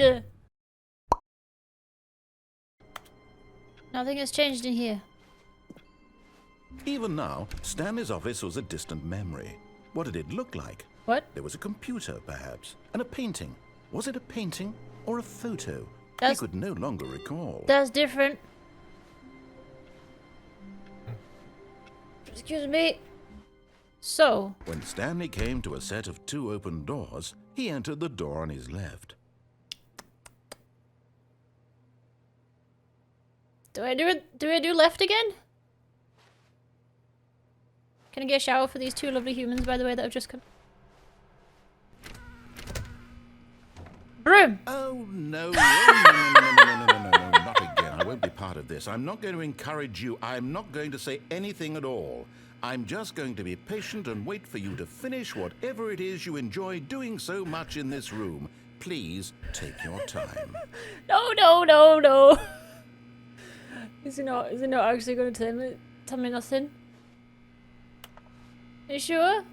inside! Nothing has changed in here. Even now, Stanley's office was a distant memory. What did it look like? What? There was a computer, perhaps, and a painting. Was it a painting or a photo? That's, he could no longer recall. That's different. Excuse me. So. When Stanley came to a set of 2 open doors, he entered the door on his left. Do I do left again? Can I get a shower for these 2 lovely humans, by the way, that have just come? Broom! Oh, no. No, not again. I won't be part of this. I'm not going to encourage you. I'm not going to say anything at all. I'm just going to be patient and wait for you to finish whatever it is you enjoy doing so much in this room. Please take your time. No. Is he not actually going to tell me nothing? Are you sure?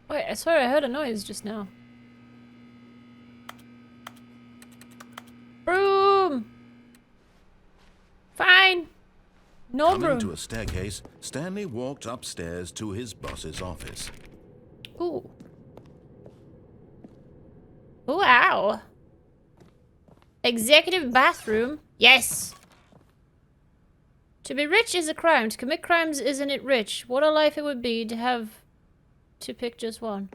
Wait, I swear I heard a noise just now. Broom! Fine! No Coming broom. to a staircase, Stanley walked upstairs to his boss's office. Ooh. Ooh, ow. Executive bathroom? Yes! To be rich is a crime. To commit crimes isn't it rich? What a life it would be to have to pick just one.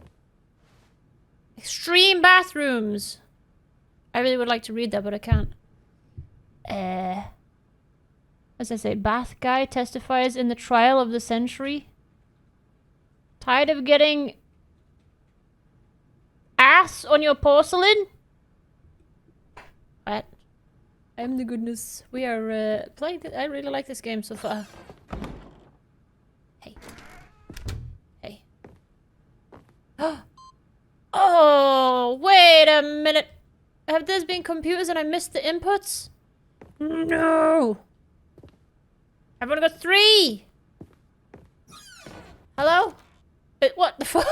Extreme bathrooms! I really would like to read that, but I can't. As I say, bath guy testifies in the trial of the century. Tired of getting ass on your porcelain? What? I'm the goodness. We are playing. I really like this game so far. Hey. Hey. Oh, wait a minute. Have there been computers and I missed the inputs? No. I've only got 3. Hello? What the fuck?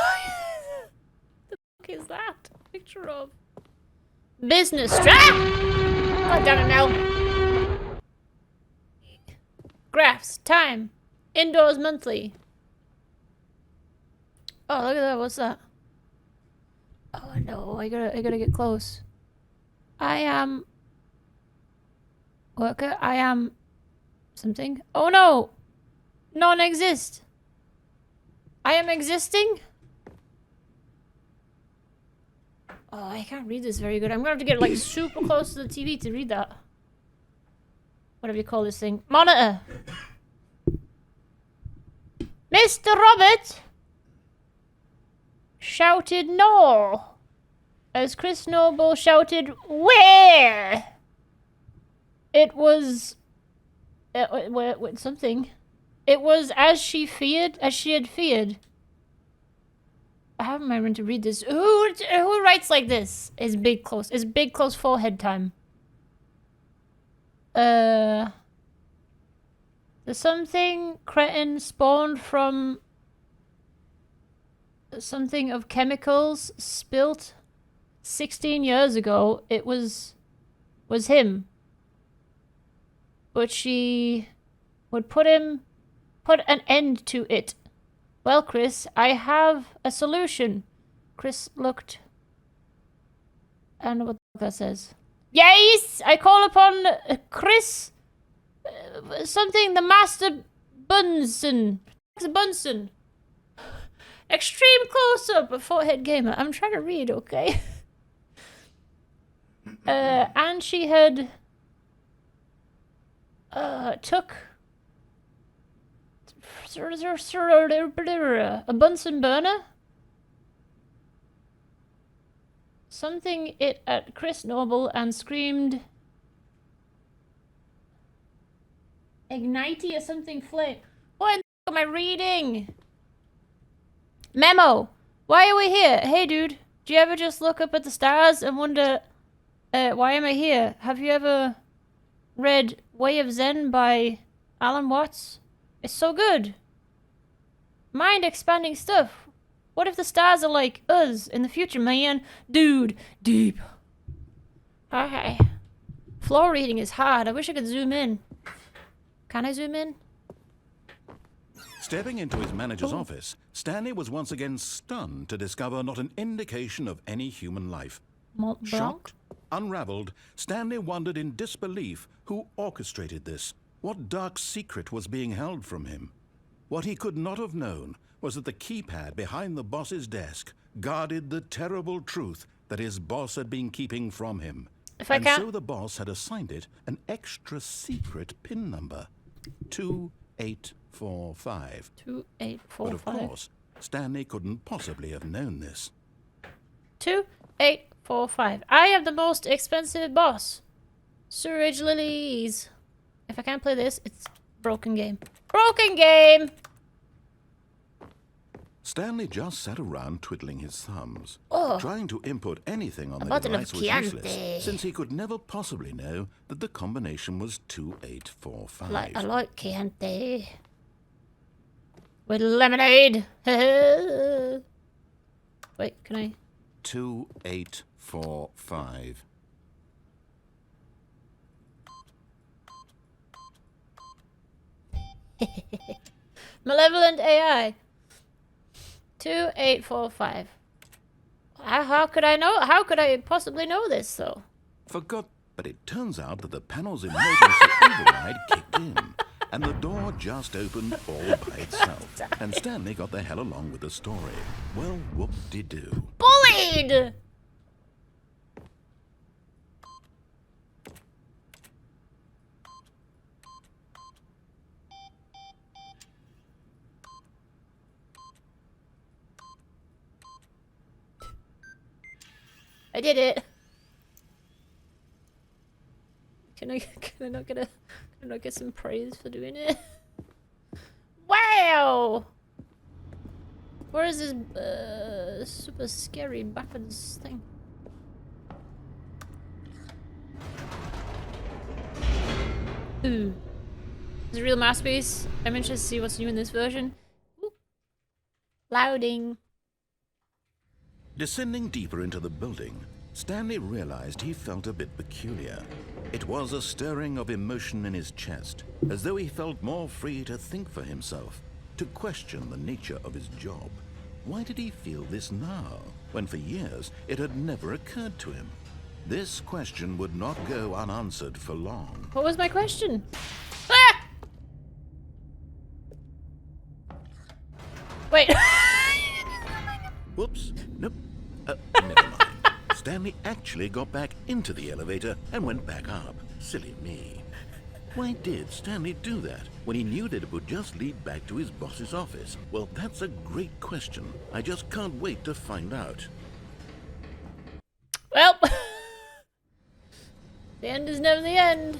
The fuck is that? Picture of business strap. God damn it now. Graphs. Time. Indoors monthly. Oh, look at that. What's that? Oh no, I gotta get close. I am worker. I am something. Oh no! Non-exist. I am existing? Oh, I can't read this very good. I'm gonna have to get like super close to the TV to read that. Whatever you call this thing. Monitor! Mr. Robert! Shouted no! As Chris Noble shouted, where? It was... something. It was as she had feared. How am I going to read this? Who writes like this? It's big close forehead time. The something cretin spawned from something of chemicals spilt 16 years ago. It was him. But she would put an end to it. Well, Chris, I have a solution. Chris looked. I don't know what that says. Yes! I call upon Chris... something, the Master Bunsen. Extreme close-up, forehead gamer. I'm trying to read, okay? And she had... took... a Bunsen burner? Something it at Chris Noble and screamed... Ignitey or something flame. What am I reading? Memo! Why are we here? Hey dude, do you ever just look up at the stars and wonder, why am I here? Have you ever read Way of Zen by Alan Watts? It's so good. Mind-expanding stuff. What if the stars are like us in the future, man? Dude, deep. Okay. Floor reading is hard. I wish I could zoom in. Can I zoom in? Stepping into his manager's office, Stanley was once again stunned to discover not an indication of any human life. Shocked, unraveled, Stanley wondered in disbelief who orchestrated this. What dark secret was being held from him? What he could not have known was that the keypad behind the boss's desk guarded the terrible truth that his boss had been keeping from him. So the boss had assigned it an extra secret PIN number. 2845. 2845. But of course, Stanley couldn't possibly have known this. 2845. I am the most expensive boss. Sewerage lilies. If I can't play this, it's broken game. Broken game! Stanley just sat around twiddling his thumbs. Oh. Trying to input anything on the bottle of device was Chianti. useless, since he could never possibly know that the combination was 2845. I like Chianti. With lemonade. Wait, can I? 2845. Malevolent AI. 2845. How could I know? How could I possibly know this, though? Forgot, but it turns out that the panel's emergency override kicked in, and the door just opened all by itself. And Stanley got the hell along with the story. Well, whoop-de-doo. Bullied! I did it. Can I not get some praise for doing it? Wow! Where is this super scary backwards thing? Ooh. It's a real masterpiece. I'm interested to see what's new in this version. Ooh. Louding. Descending deeper into the building, Stanley realized he felt a bit peculiar. It was a stirring of emotion in his chest, as though he felt more free to think for himself, to question the nature of his job. Why did he feel this now, when for years it had never occurred to him? This question would not go unanswered for long. What was my question? Ah! Wait. Whoops. Nope. Never mind. Stanley actually got back into the elevator and went back up. Silly me. Why did Stanley do that when he knew that it would just lead back to his boss's office? Well, that's a great question. I just can't wait to find out. Well, the end is never the end.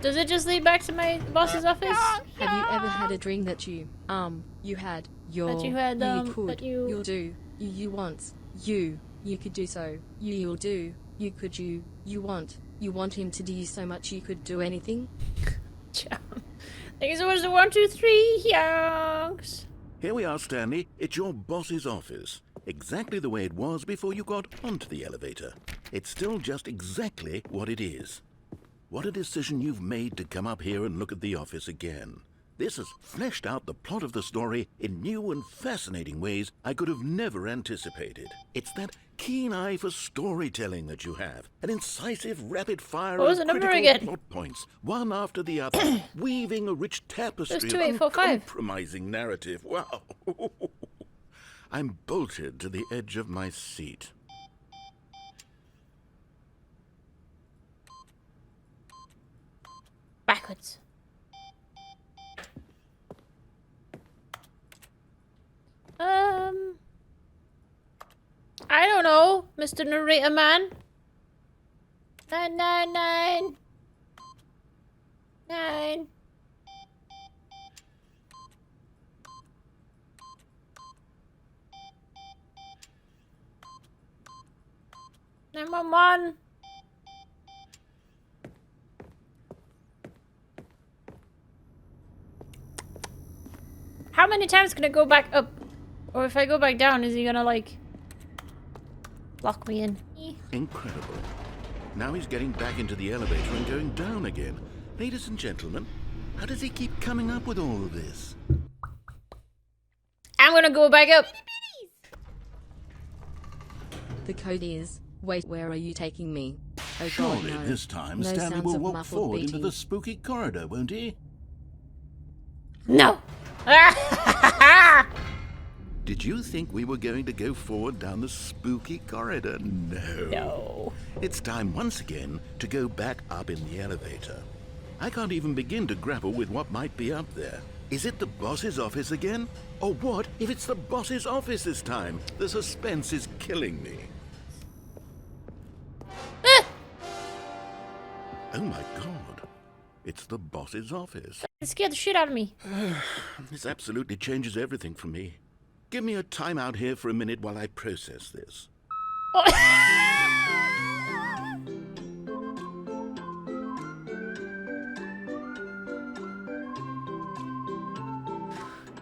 Does it just lead back to my boss's office? Have you ever had a dream that you had your, That you had, you could, that you- you'll do, you want, you could do so, you'll do, you could, you want him to do you so much you could do anything? Thank you so much for 1, 2, 3, yonks. Here we are, Stanley. It's your boss's office. Exactly the way it was before you got onto the elevator. It's still just exactly what it is. What a decision you've made to come up here and look at the office again. This has fleshed out the plot of the story in new and fascinating ways I could have never anticipated. It's that keen eye for storytelling that you have, an incisive rapid fire What was of the number critical again? plot points, one after the other, weaving a rich tapestry of 2845. uncompromising narrative. Wow. I'm bolted to the edge of my seat. Backwards. I don't know, Mr. Narrator Man. 999. 9. Number 1. How many times can I go back up? Or if I go back down, is he gonna, like, lock me in? Incredible. Now he's getting back into the elevator and going down again. Ladies and gentlemen, how does he keep coming up with all of this? I'm gonna go back up. The code is, wait, where are you taking me? Oh Surely God, no. this time No Stanley sounds will of walk muffled forward into beating. the spooky corridor, won't he? No. Did you think we were going to go forward down the spooky corridor? No. No. It's time once again to go back up in the elevator. I can't even begin to grapple with what might be up there. Is it the boss's office again? Or what if it's the boss's office this time? The suspense is killing me. Oh my god. It's the boss's office. It scared the shit out of me. This absolutely changes everything for me. Give me a time out here for a minute while I process this.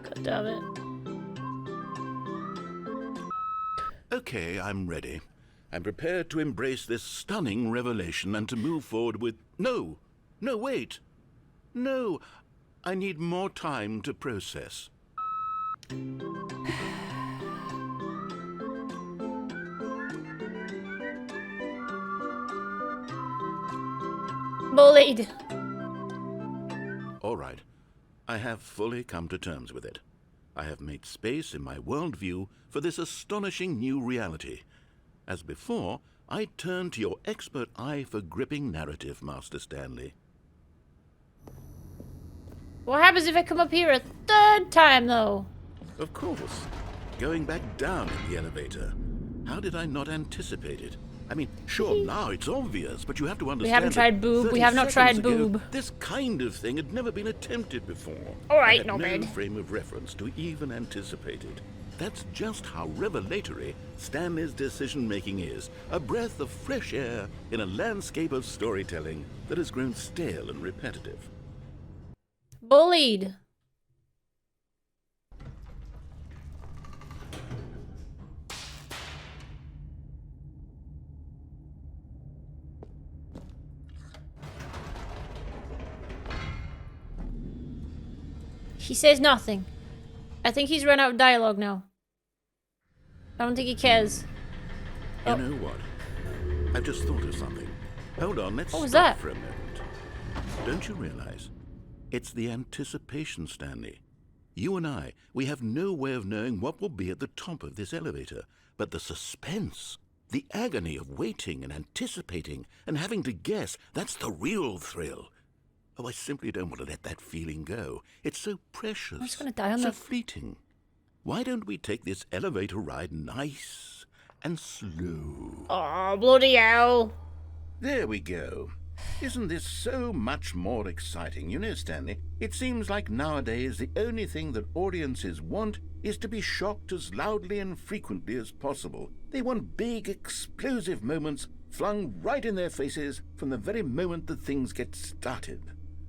God damn it. Okay, I'm ready. I'm prepared to embrace this stunning revelation and to move forward with... No! No, wait! No! I need more time to process. Bullied. All right. I have fully come to terms with it. I have made space in my worldview for this astonishing new reality. As before, I turn to your expert eye for gripping narrative, Master Stanley. What happens if I come up here a third time, though? Of course. Going back down in the elevator. How did I not anticipate it? I mean, sure, now it's obvious, but you have to understand. We haven't tried boob. 30 We have not seconds tried ago, boob. This kind of thing had never been attempted before. All right, I had no no bad. frame of reference to even anticipate it. That's just how revelatory Stanley's decision-making is. A breath of fresh air in a landscape of storytelling that has grown stale and repetitive. Bullied. He says nothing. I think he's run out of dialogue now. I don't think he cares. You know what? I've just thought of something. Hold on, let's What was stop that? for a moment. Don't you realize? It's the anticipation, Stanley. You and I, we have no way of knowing what will be at the top of this elevator. But the suspense, the agony of waiting and anticipating and having to guess, that's the real thrill. Oh, I simply don't want to let that feeling go. It's so precious. I'm just gonna die on so the... fleeting. Why don't we take this elevator ride nice and slow? Oh, bloody hell. There we go. Isn't this so much more exciting? You know, Stanley, it seems like nowadays the only thing that audiences want is to be shocked as loudly and frequently as possible. They want big, explosive moments flung right in their faces from the very moment that things get started.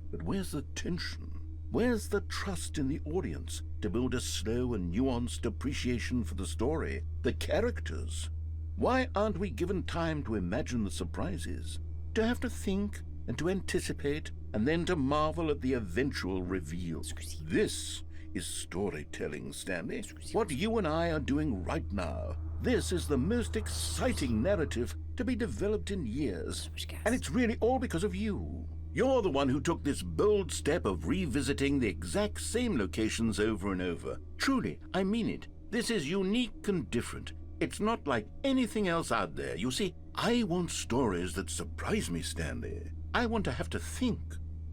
But where's the tension? Where's the trust in the audience to build a slow and nuanced appreciation for the story, the characters? Why aren't we given time to imagine the surprises, to have to think and to anticipate and then to marvel at the eventual reveal? This is storytelling, Stanley. What you and I are doing right now. This is the most exciting narrative to be developed in years. And it's really all because of you. You're the one who took this bold step of revisiting the exact same locations over and over. Truly, I mean it. This is unique and different. It's not like anything else out there. You see, I want stories that surprise me, Stanley. I want to have to think.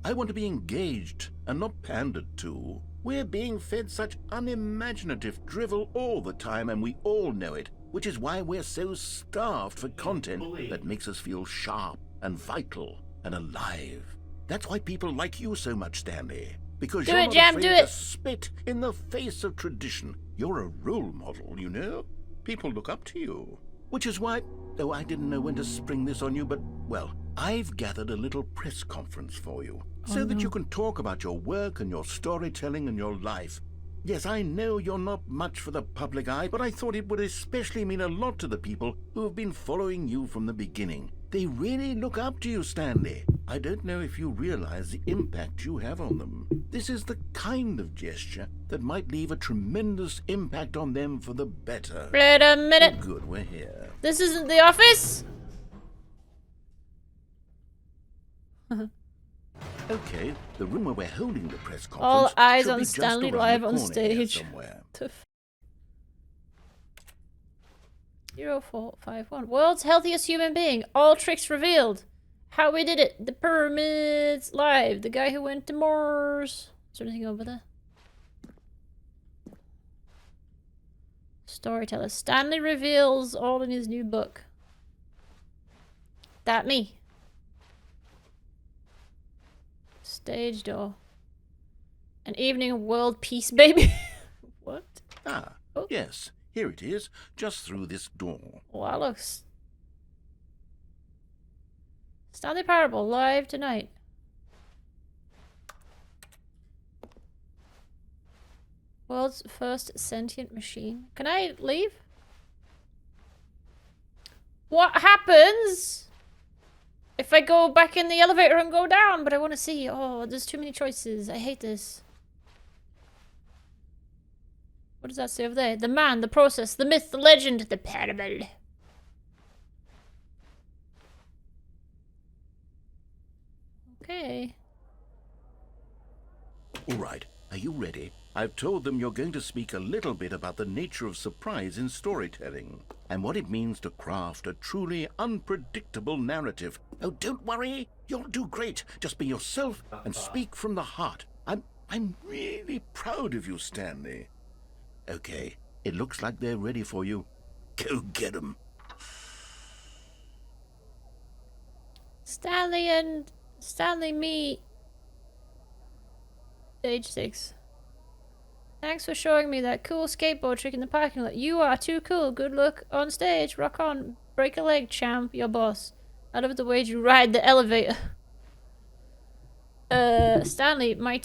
I want to be engaged and not pandered to. We're being fed such unimaginative drivel all the time, and we all know it, which is why we're so starved for content that makes us feel sharp and vital and alive. That's why people like you so much, Stanley. Because Do you're it, not Jam, afraid do to it. spit in the face of tradition. You're a role model, you know? People look up to you. Which is why, though I didn't know when to spring this on you, but, well, I've gathered a little press conference for you so that you can talk about your work and your storytelling and your life. Yes, I know you're not much for the public eye, but I thought it would especially mean a lot to the people who have been following you from the beginning. They really look up to you, Stanley. I don't know if you realize the impact you have on them. This is the kind of gesture that might leave a tremendous impact on them for the better. Wait a minute. Oh, good, we're here. This isn't the office? Okay, the room where we're holding the press conference. All eyes should on be just Stanley around live the on corner here stage. somewhere. 0451. World's healthiest human being. All tricks revealed. How we did it. The pyramids. Live. The guy who went to Mars. Is there anything over there? Storyteller. Stanley reveals all in his new book. That me. Stage door. An evening of world peace, baby. What? Ah, Oh. yes. Here it is, just through this door. Oh, that looks... Stanley Parable, live tonight. World's first sentient machine. Can I leave? What happens if I go back in the elevator and go down? But I want to see. Oh, there's too many choices. I hate this. What does that say over there? The man, the process, the myth, the legend, the parable. Okay. All right, are you ready? I've told them you're going to speak a little bit about the nature of surprise in storytelling and what it means to craft a truly unpredictable narrative. Oh, don't worry. You'll do great. Just be yourself and speak from the heart. I'm really proud of you, Stanley. Okay, it looks like they're ready for you. Go get 'em. Stanley and Stanley me. Stage 6. Thanks for showing me that cool skateboard trick in the parking lot. You are too cool. Good luck on stage. Rock on. Break a leg, champ. Your boss. Out of the way you ride the elevator. Stanley, my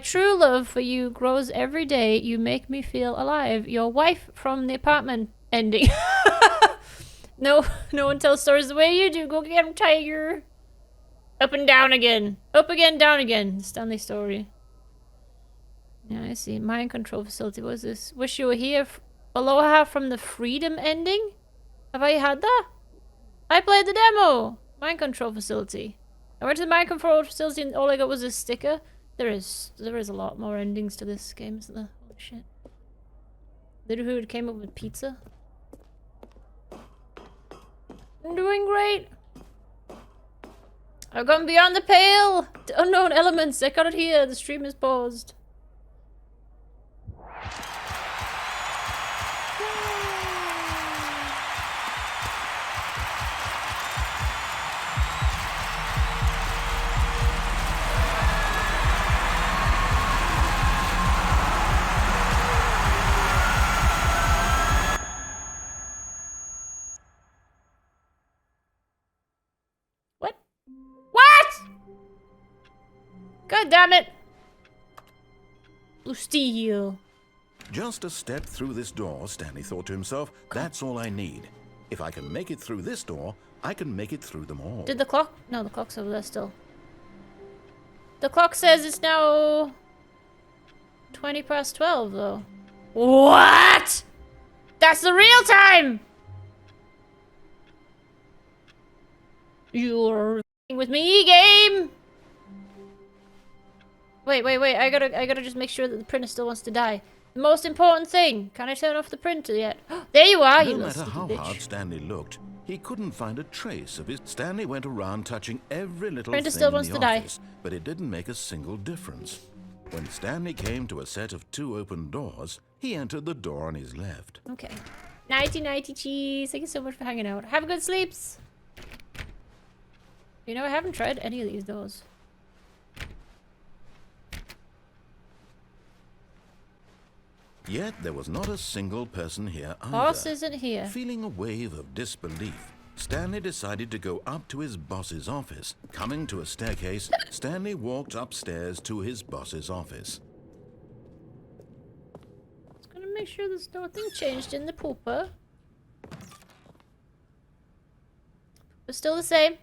true love for you grows every day. You make me feel alive. Your wife from the apartment ending. No one tells stories the way you do. Go get him, tiger. Up and down again. Up again, down again. Stanley story. Yeah, I see. Mind control facility. What is this? Wish you were here. Aloha from the freedom ending? Have I had that? I played the demo. Mind control facility. I went to the mind control facility and all I got was a sticker. There is a lot more endings to this game, isn't there? Holy shit. Little Hood came up with pizza. I'm doing great. I've gone beyond the pale. The unknown elements. I got it here. The stream is paused. What? What? God damn it. Blue steel. Just a step through this door, Stanley thought to himself. That's all I need. If I can make it through this door, I can make it through them all. Did the clock? No, the clock's over there still. The clock says it's now 20 past 12, though. What? That's the real time! You're f***ing with me, game! Wait. I gotta just make sure that the printer still wants to die. The most important thing. Can I turn off the printer yet? There you are, you No little matter sneaky how bitch. hard Stanley looked, he couldn't find a trace of his. Stanley went around touching every little Printer thing still in wants the to die. office, but it didn't make a single difference. When Stanley came to a set of 2 open doors, he entered the door on his left. Okay. Nighty cheese. Thank you so much for hanging out. Have good sleeps. You know, I haven't tried any of these doors. Yet there was not a single person here either. Boss isn't here. Feeling a wave of disbelief, Stanley decided to go up to his boss's office. Coming to a staircase, Stanley walked upstairs to his boss's office. make sure there's nothing changed in the pooper. It's still the same.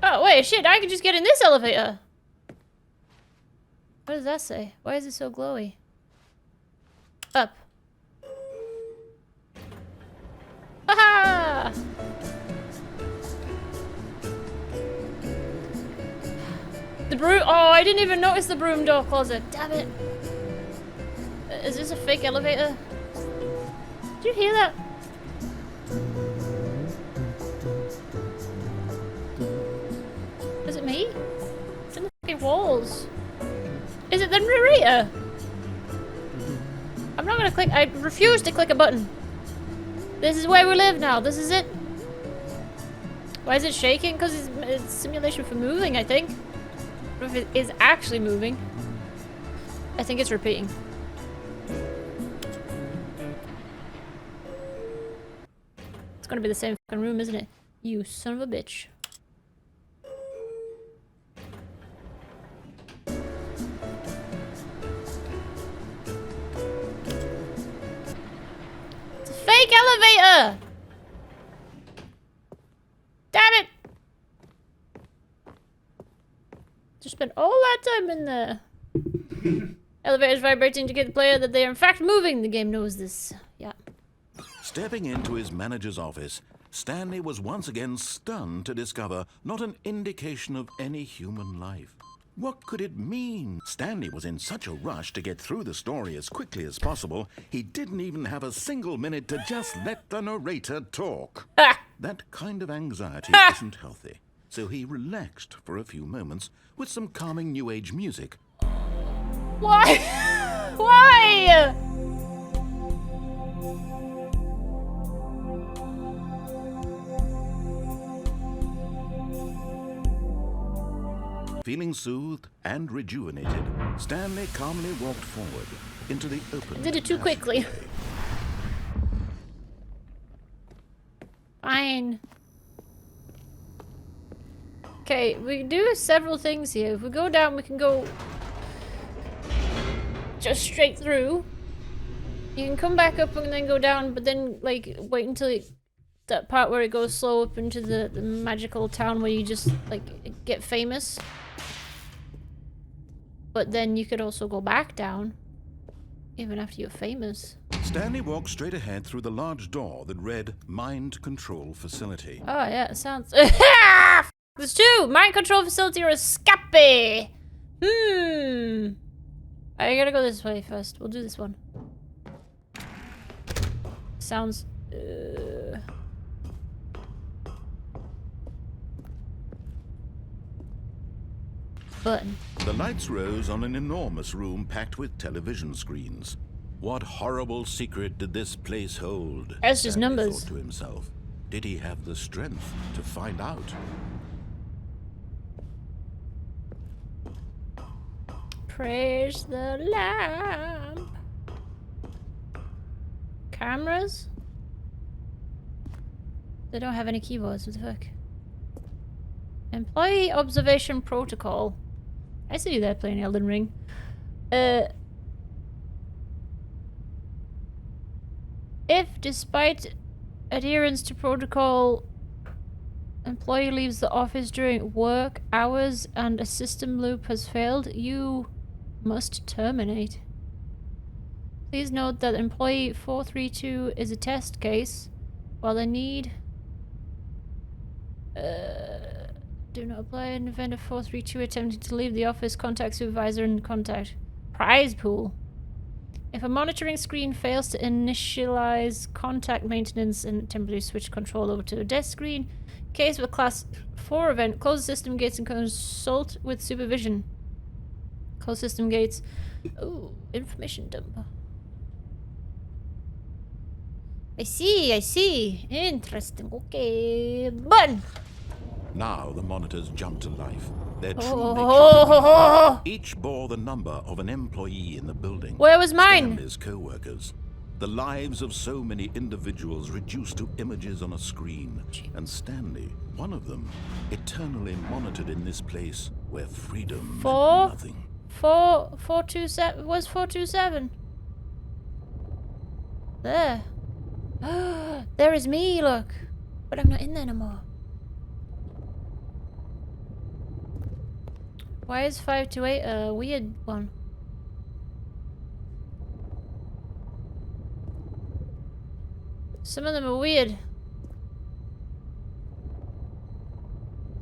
Oh, wait, shit, I can just get in this elevator. What does that say? Why is it so glowy? Up. Haha! The broom. Oh, I didn't even notice the broom door closet. Damn it. Is this a fake elevator? Did you hear that? Is it me? It's in the fucking walls. Is it the narrator? I'm not gonna click. I refuse to click a button. This is where we live now. This is it. Why is it shaking? Because it's simulation for moving, I think. Or if it is actually moving. I think it's repeating. It's gonna be the same fucking room, isn't it? You son of a bitch. It's a fake elevator! Damn it! Just spent all that time in there. Elevators vibrating to indicate the player that they are in fact moving. The game knows this. Yeah. Stepping into his manager's office, Stanley was once again stunned to discover not an indication of any human life. What could it mean? Stanley was in such a rush to get through the story as quickly as possible, he didn't even have a single minute to just let the narrator talk. Ah! That kind of anxiety isn't healthy, so he relaxed for a few moments with some calming New Age music. Why? Why? Feeling soothed and rejuvenated, Stanley calmly walked forward into the open. I did it too quickly. passageway. Fine. Okay, we can do several things here. If we go down, we can go just straight through. You can come back up and then go down, but then, like, wait until that part where it goes slow up into the magical town where you just, like, get famous. But then you could also go back down, even after you're famous. Stanley walked straight ahead through the large door that read Mind Control Facility. Oh, yeah, it sounds... There's two! Mind control facility or escape! I gotta go this way first. We'll do this one. Sounds... Button. The lights rose on an enormous room packed with television screens. What horrible secret did this place hold? That's just Stanley numbers. thought to himself. Did he have the strength to find out? Praise the lamp. Cameras? They don't have any keyboards, what the fuck? Employee observation protocol. I see you there playing Elden Ring. If, despite adherence to protocol, employee leaves the office during work hours and a system loop has failed, you must terminate. Please note that employee 432 is a test case. While the need do not apply in the event of 432 attempting to leave the office, contact supervisor and contact prize pool. If a monitoring screen fails to initialize contact maintenance and temporarily switch control over to a desk screen, case of a class 4 event, close the system gates and consult with supervision. Close system gates. Ooh, information dump. I see. Interesting. Okay, button. Now the monitors jumped to life. Their true nature Oh. revealed. Each bore the number of an employee in the building. Where was mine? Stanley's co-workers. The lives of so many individuals reduced to images on a screen. And Stanley, one of them, eternally monitored in this place where freedom meant nothing. 427. Where's 427? There. There is me, look. But I'm not in there no more. Why is 528 a weird one? Some of them are weird.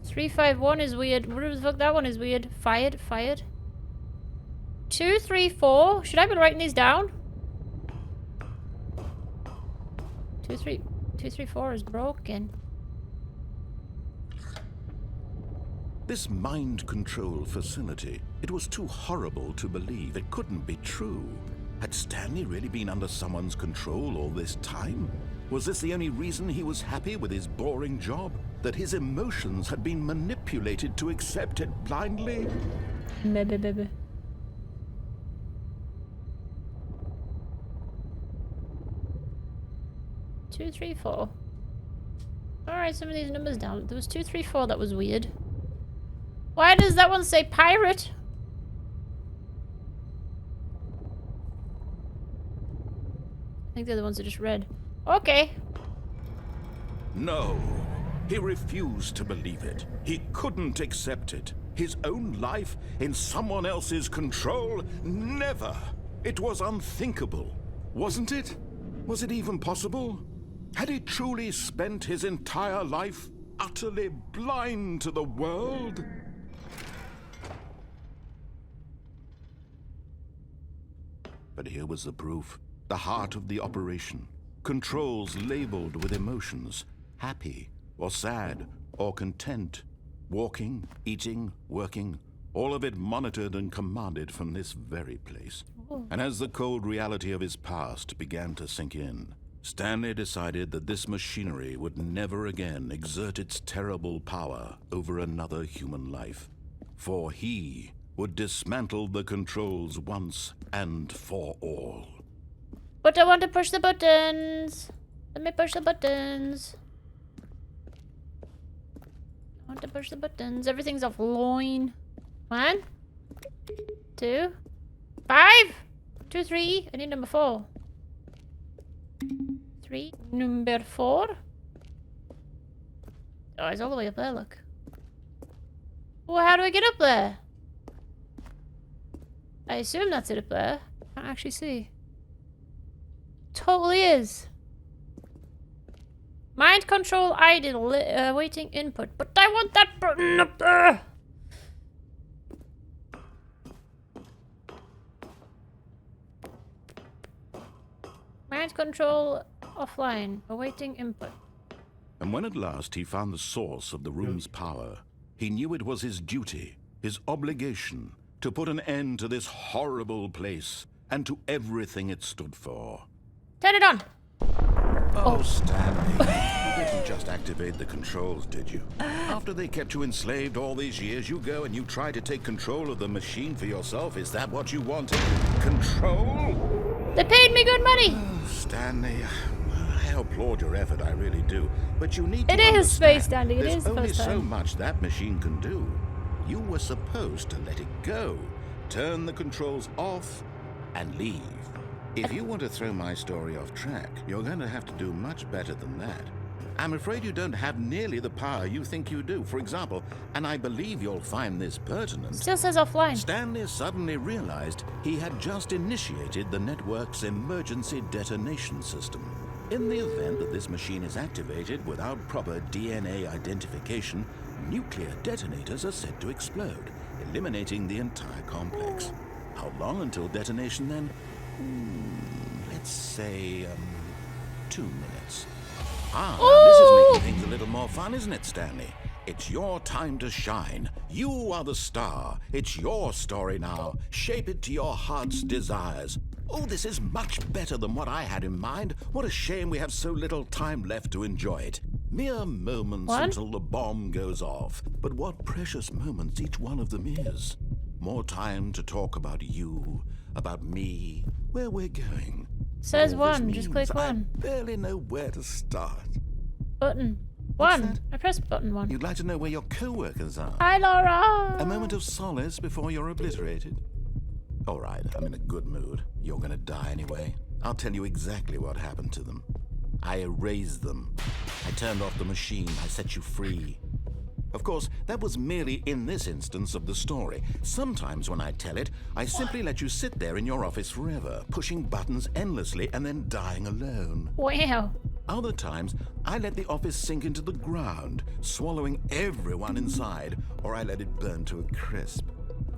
351 is weird. What the fuck? That one is weird. Fired. 234. Should I be writing these down? 234 is broken. This mind control facility, it was too horrible to believe. It couldn't be true. Had Stanley really been under someone's control all this time? Was this the only reason he was happy with his boring job? That his emotions had been manipulated to accept it blindly? Baby. 234. Alright, some of these numbers down. There was 234 that was weird. Why does that one say pirate? I think they're the ones that just read. Okay. No. He refused to believe it. He couldn't accept it. His own life in someone else's control? Never. It was unthinkable. Wasn't it? Was it even possible? Had he truly spent his entire life utterly blind to the world? But here was the proof. The heart of the operation. Controls labeled with emotions. Happy, or sad, or content. Walking, eating, working. All of it monitored and commanded from this very place. And as the cold reality of his past began to sink in, Stanley decided that this machinery would never again exert its terrible power over another human life. For he would dismantle the controls once and for all. But I want to push the buttons. Let me push the buttons. I want to push the buttons. Everything's offline. 1, 2, 5, 2, 3. I need number 4. 3. Number 4. Oh, it's all the way up there, look. Well, how do I get up there? I assume that's it up there. I can't actually see. Totally is. Mind control idle, waiting input. But I want that button up there! Mind control offline, awaiting input. And when at last he found the source of the room's power, he knew it was his duty, his obligation, to put an end to this horrible place and to everything it stood for. Turn it on! Oh, Stanley, you didn't just activate the controls, did you? After they kept you enslaved all these years, you go and you try to take control of the machine for yourself. Is that what you wanted? Control? They paid me good money! Oh, Stanley, I applaud your effort, I really do. But you need to It is understand, Space Stanley, it there's is the only first so time. much that machine can do. You were supposed to let it go, turn the controls off, and leave. If you want to throw my story off track, you're going to have to do much better than that. I'm afraid you don't have nearly the power you think you do. For example, and I believe you'll find this pertinent, Still says offline. Stanley suddenly realized he had just initiated the network's emergency detonation system. In the event that this machine is activated without proper DNA identification, nuclear detonators are said to explode, eliminating the entire complex. How long until detonation then? Let's say, 2 minutes. This is making things a little more fun, isn't it, Stanley? It's your time to shine. You are the star. It's your story now. Shape it to your heart's desires. Oh, this is much better than what I had in mind. What a shame we have so little time left to enjoy it. Mere moments What? until the bomb goes off. But what precious moments each one of them is. More time to talk about you, about me, where we're going. Says All this one. Just click means one. I barely know where to start. Button. What's One. that? I pressed button one. You'd like to know where your co-workers are. Hi, Laura. A moment of solace before you're obliterated. All right, I'm in a good mood. You're gonna die anyway. I'll tell you exactly what happened to them. I erased them. I turned off the machine. I set you free. Of course, that was merely in this instance of the story. Sometimes when I tell it, I simply let you sit there in your office forever, pushing buttons endlessly and then dying alone. Wow. Other times, I let the office sink into the ground, swallowing everyone inside, or I let it burn to a crisp.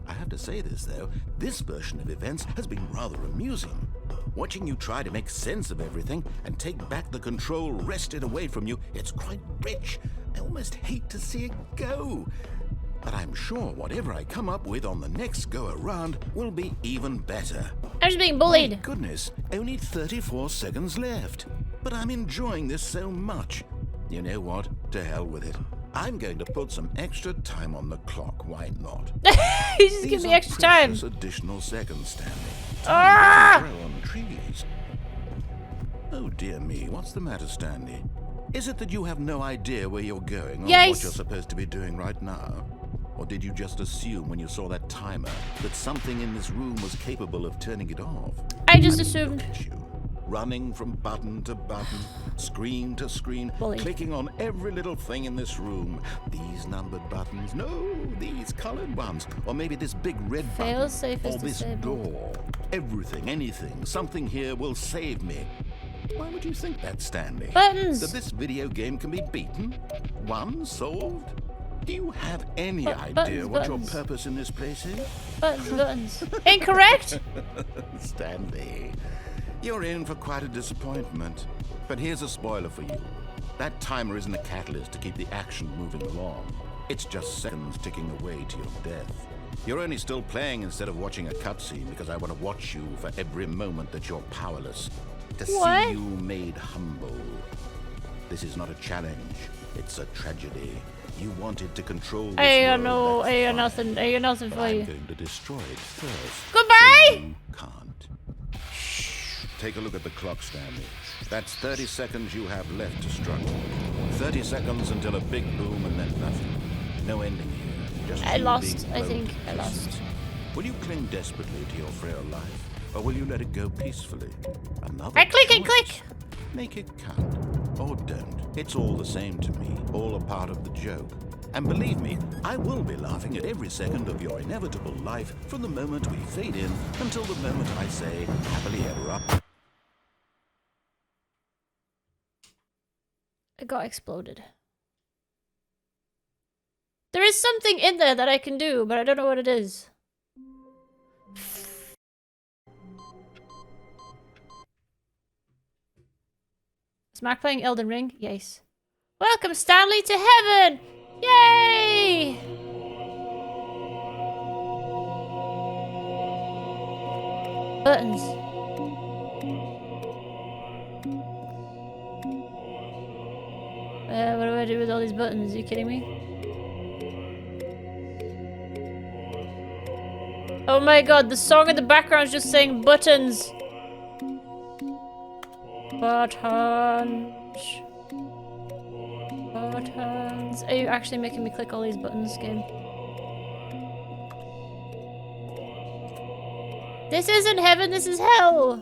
I have to say this, though, this version of events has been rather amusing. Watching you try to make sense of everything and take back the control wrested away from you, it's quite rich. I almost hate to see it go. But I'm sure whatever I come up with on the next go-around will be even better. I'm just being My bullied. goodness, only 34 seconds left. But I'm enjoying this so much. You know what? To hell with it. I'm going to put some extra time on the clock. Why not? He's just These giving me are extra time. precious additional seconds, Stanley. Ah! Time doesn't grow on trees. Oh dear me, what's the matter, Stanley? Is it that you have no idea where you're going or Yes. what you're supposed to be doing right now? Or did you just assume when you saw that timer that something in this room was capable of turning it off? I just mean, assumed. look at you, running from button to button, screen to screen, Bully. clicking on every little thing in this room. These numbered buttons, no, these colored ones, or maybe this big red Fail button, safe is or this disabled. door. Everything, anything, something here will save me. Why would you think that, Stanley? Buttons. That this video game can be beaten? Won? Solved? Do you have any idea buttons, what buttons. your purpose in this place is? Buttons. Incorrect. Stanley, you're in for quite a disappointment. But here's a spoiler for you. That timer isn't a catalyst to keep the action moving along. It's just seconds ticking away to your death. You're only still playing instead of watching a cutscene because I want to watch you for every moment that you're powerless. To What? see you made humble. This is not a challenge. It's a tragedy. You wanted to control this I got world, no. that's I got fine. nothing. I got nothing But for I'm you. going to destroy it first. Goodbye. So you can't. Take a look at the clock, Stanley. That's 30 seconds you have left to struggle. 30 seconds until a big boom and then nothing. No ending here. Just I you lost. being I blown think to I lost. pieces. Will you cling desperately to your frail life, or will you let it go peacefully? Another I click and choice. click. Make it count, or don't. It's all the same to me, all a part of the joke. And believe me, I will be laughing at every second of your inevitable life from the moment we fade in until the moment I say, happily ever up. It got exploded. There is something in there that I can do, but I don't know what it is. Is Mark playing Elden Ring? Yes. Welcome, Stanley, to heaven! Yay! Buttons. What do I do with all these buttons? Are you kidding me? Oh my god, the song in the background is just saying buttons. Buttons. Buttons. Are you actually making me click all these buttons, game? This isn't heaven, this is hell!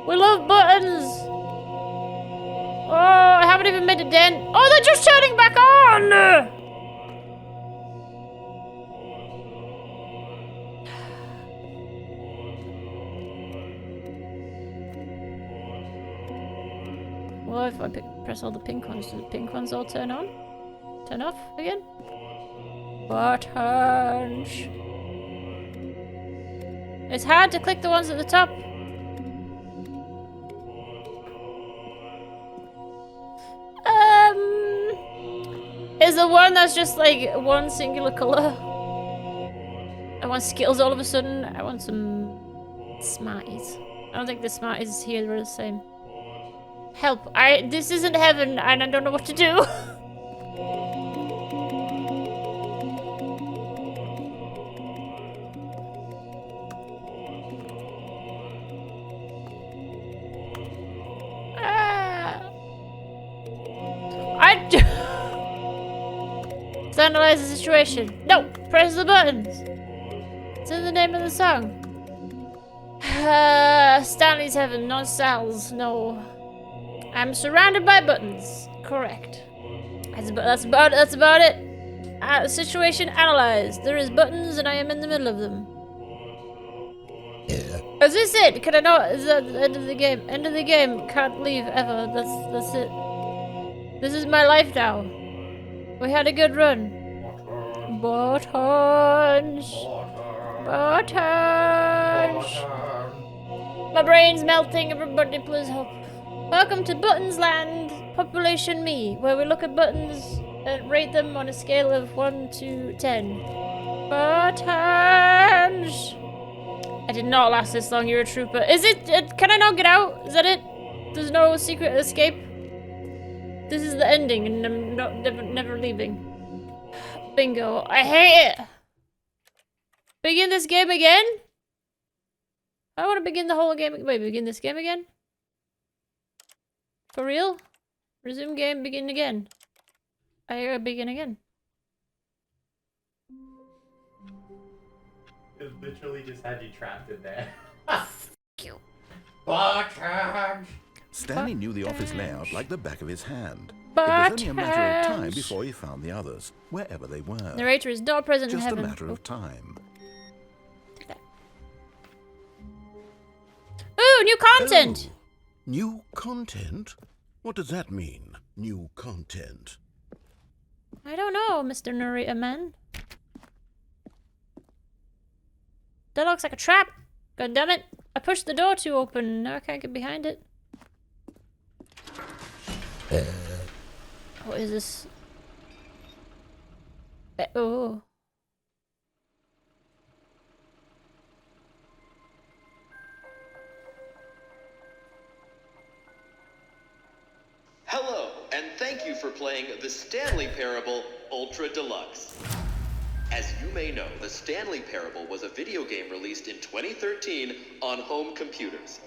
We love buttons! Oh, I haven't even made a dent. Oh, they're just turning back on! Well, if I press all the pink ones, do the pink ones all turn on? Turn off again? Buttons. It's hard to click the ones at the top. Is the one that's just like one singular color? I want skills all of a sudden. I want some Smarties. I don't think the Smarties here are the same. Help. This isn't heaven and I don't know what to do. Let's analyze the situation. No! Press the buttons! It's in the name of the song. Stanley's heaven, not Sal's. No. I'm surrounded by buttons. Correct. That's about it. Situation analyzed. There is buttons and I am in the middle of them. Is this it? Can I not? Is that the end of the game? End of the game. Can't leave ever. That's it. This is my life now. We had a good run. Buttons. Buttons. My brain's melting. Everybody please help. Welcome to Buttons Land, Population Me, where we look at buttons and rate them on a scale of 1 to 10. Buttons. I did not last this long, you're a trooper. Is it? Can I not get out? Is that it? There's no secret escape? This is the ending and I'm never leaving. Bingo. I hate it! Begin this game again? I want to begin the whole game. Wait, begin this game again? For real? Resume game, begin again. I gotta begin again. It literally just had you trapped in there. You. Stanley knew the office layout like the back of his hand. It Buttons. was only a matter of time before he found the others, wherever they were. Narrator is not present in Just a heaven. matter of time. Ooh, new content! Oh, new content? What does that mean, new content? I don't know, Mr. Narrator Man. That looks like a trap. God damn it. I pushed the door too open. Now I can't get behind it. What is this? Oh. Hello, and thank you for playing the Stanley Parable Ultra Deluxe. As you may know, the Stanley Parable was a video game released in 2013 on home computers.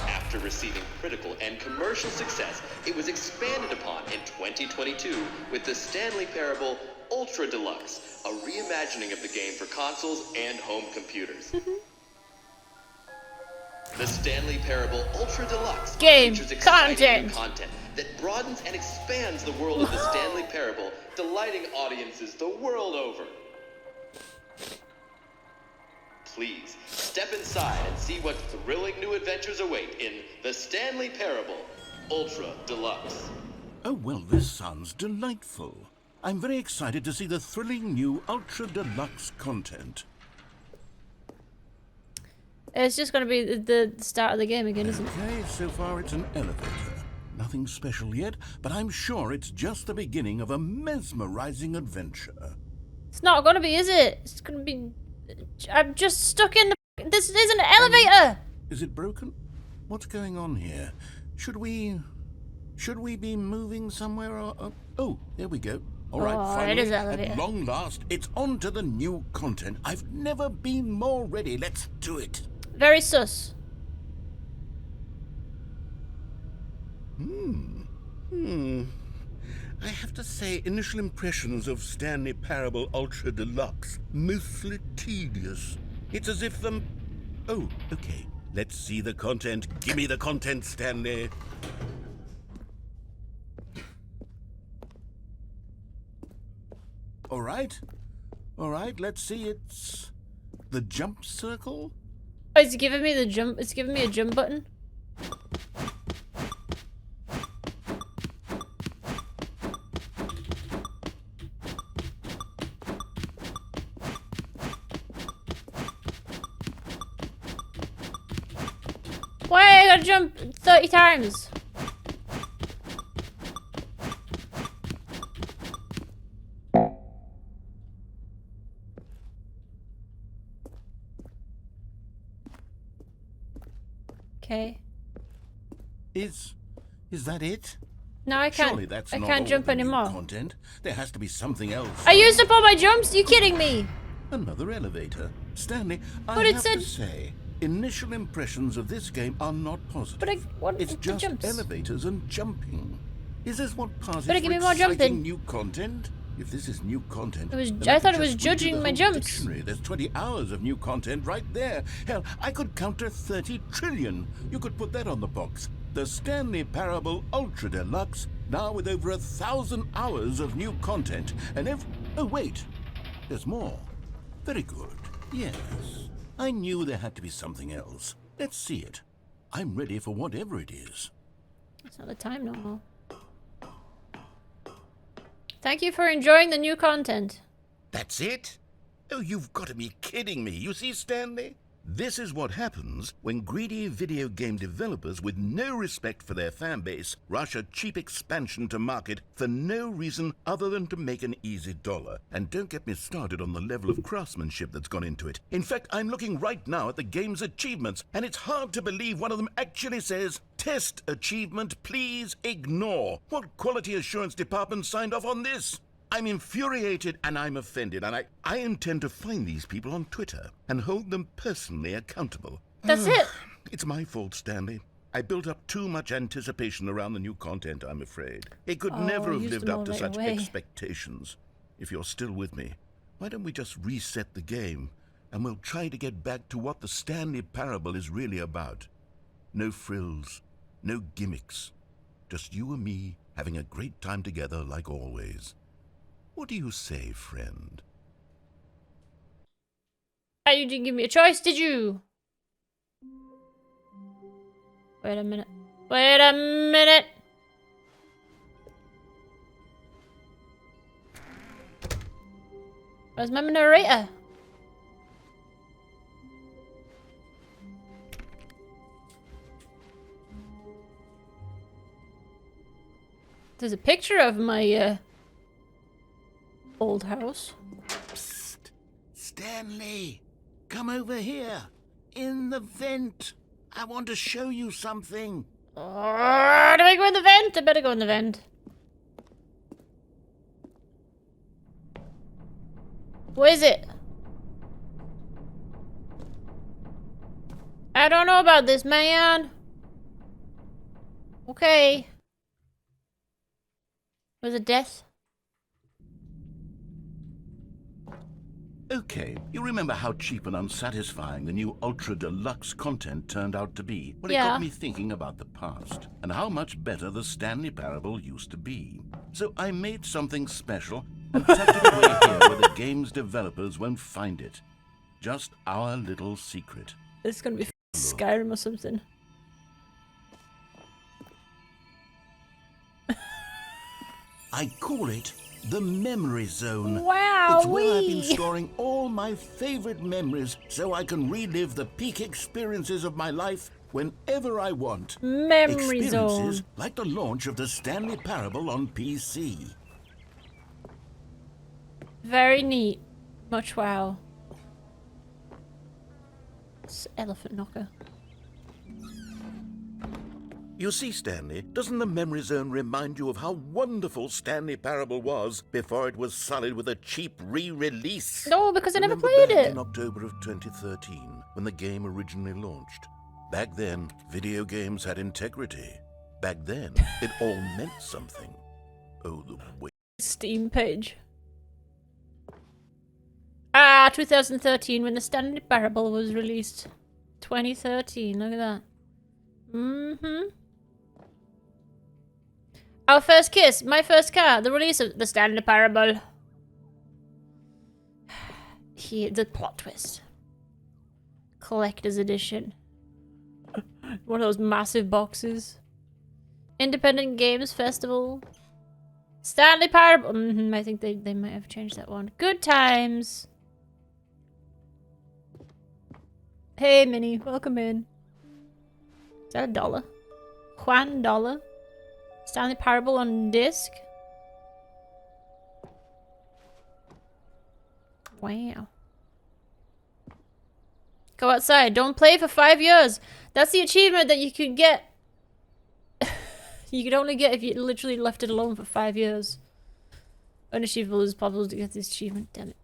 After receiving critical and commercial success, it was expanded upon in 2022 with the Stanley Parable Ultra Deluxe, a reimagining of the game for consoles and home computers. The Stanley Parable Ultra Deluxe Game features exciting new content. content that broadens and expands the world of the Stanley Parable, delighting audiences the world over. Please, step inside and see what thrilling new adventures await in the Stanley Parable Ultra Deluxe. Oh, well, this sounds delightful. I'm very excited to see the thrilling new Ultra Deluxe content. It's just gonna be the start of the game again, isn't it? Okay, so far it's an elevator. Nothing special yet, but I'm sure it's just the beginning of a mesmerizing adventure. It's not gonna be, is it? It's gonna be... I'm just stuck in the... This is an elevator! Is it broken? What's going on here? Should we be moving somewhere or... Oh, there we go. All right, Oh, finally, it is elevator. at long last, it's on to the new content. I've never been more ready. Let's do it. Very sus. I have to say, initial impressions of Stanley Parable Ultra Deluxe, mostly tedious. It's as if the... Oh, okay. Let's see the content. Give me the content, Stanley. All right, let's see. It's the jump circle. Oh, it's giving me the jump. It's giving me a jump button. Why I gotta jump 30 times? Okay. Is that it? No, I can't. Surely that's I not can't all jump the new anymore. content. There has to be something else. I used up all my jumps. You kidding me? Another elevator. Stanley, But I it have said- to say, initial impressions of this game are not positive. But what? It's the just jumps? elevators and jumping. Is this what passes Better for give me more exciting jumping. new content? If this is new content, It was- then I could thought it was just redo judging the my whole jumps. Dictionary. There's 20 hours of new content right there. Hell, I could counter 30 trillion. You could put that on the box. The Stanley Parable Ultra Deluxe, now with over 1,000 hours of new content. And oh wait, there's more. Very good. Yes, I knew there had to be something else. Let's see it. I'm ready for whatever it is. It's not the time no more. Thank you for enjoying the new content. That's it? Oh, you've got to be kidding me. You see, Stanley? This is what happens when greedy video game developers with no respect for their fan base rush a cheap expansion to market for no reason other than to make an easy dollar. And don't get me started on the level of craftsmanship that's gone into it. In fact, I'm looking right now at the game's achievements, and it's hard to believe one of them actually says, "Test achievement, please ignore." What quality assurance department signed off on this? I'm infuriated and I'm offended, and I intend to find these people on Twitter and hold them personally accountable. That's it. It's my fault, Stanley. I built up too much anticipation around the new content, I'm afraid. It could never have used lived them up all to right such away. expectations. If you're still with me, why don't we just reset the game and we'll try to get back to what the Stanley Parable is really about. No frills, no gimmicks. Just you and me having a great time together like always. What do you say, friend? Oh, you didn't give me a choice, did you? Wait a minute. Wait a minute. Where's my narrator? There's a picture of my old house. Psst! Stanley! Come over here! In the vent! I want to show you something! Do I go in the vent? I better go in the vent. What is it? I don't know about this, man. Okay. Was it death? Okay, you remember how cheap and unsatisfying the new Ultra Deluxe content turned out to be? Well, it Yeah. got me thinking about the past and how much better the Stanley Parable used to be. So I made something special and tucked it away here where the game's developers won't find it. Just our little secret. It's gonna be Skyrim or something. I call it the Memory Zone. Wow, It's where I've been storing all my favorite memories so I can relive the peak experiences of my life whenever I want. Memory Experiences zone. like the launch of the Stanley Parable on PC. Very neat. Much wow. It's elephant knocker. You see, Stanley, doesn't the Memory Zone remind you of how wonderful Stanley Parable was before it was sullied with a cheap re-release? No, because I never Remember played back it. in October of 2013, when the game originally launched. Back then, video games had integrity. Back then, it all meant something. Oh, the way. Steam page. Ah, 2013 when the Stanley Parable was released. 2013, look at that. Mm-hmm. Our first kiss, my first car, the release of the Stanley Parable. Here, the plot twist. Collector's edition. One of those massive boxes. Independent Games Festival. Stanley Parable. I think they might have changed that one. Good times. Hey, Minnie, welcome in. Is that $1? $1? Stanley Parable on disc? Wow. Go outside. Don't play for 5 years. That's the achievement that you could get You could only get if you literally left it alone for 5 years. Unachievable is possible to get this achievement, damn it.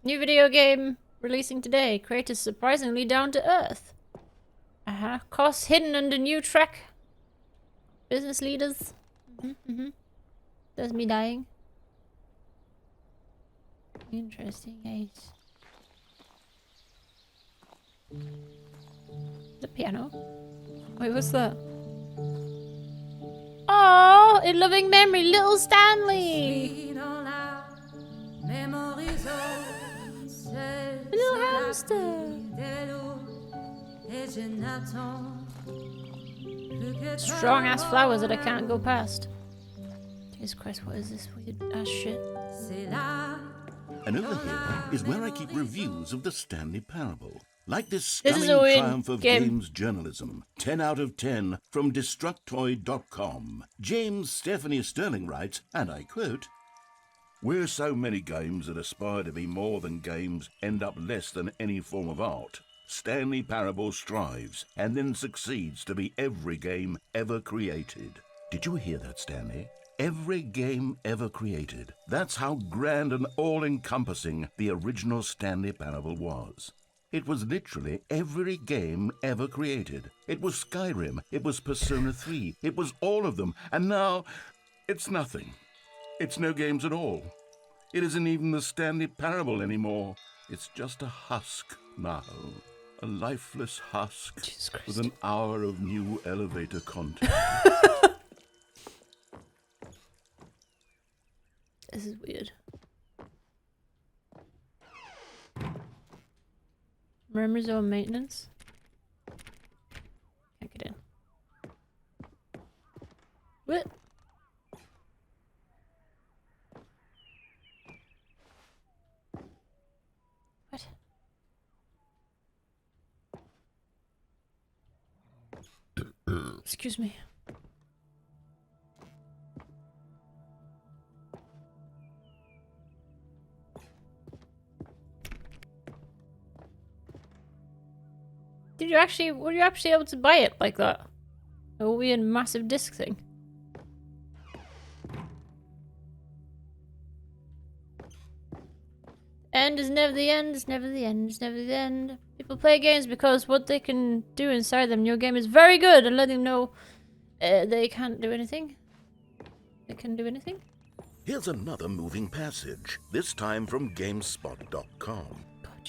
New video game releasing today. Creators surprisingly down to earth. Costs hidden under new track. Business leaders. That's me dying. Interesting, guys. The piano. Wait, what's that? Oh, in loving memory, little Stanley. Little hamster. Strong ass flowers that I can't go past. Jesus Christ, what is this weird ass shit? And over here is where I keep reviews of the Stanley Parable. Like this This is stunning a weird triumph of game. games journalism. 10 out of 10 from Destructoid.com. James Stephanie Sterling writes, and I quote, "Where so many games that aspire to be more than games end up less than any form of art, Stanley Parable strives and then succeeds to be every game ever created." Did you hear that, Stanley? Every game ever created. That's how grand and all-encompassing the original Stanley Parable was. It was literally every game ever created. It was Skyrim, it was Persona 3, it was all of them, and now it's nothing. It's no games at all. It isn't even the Stanley Parable anymore. It's just a husk now. A lifeless husk with an hour of new elevator content. This is weird. Memory zone maintenance. Can't get in. What? What? Excuse me. Were you actually able to buy it like that? A weird massive disc thing. End is never the end, it's never the end, it's never the end. People play games because what they can do inside them, your game is very good, and let them know they can't do anything. They can do anything. Here's another moving passage, this time from GameSpot.com.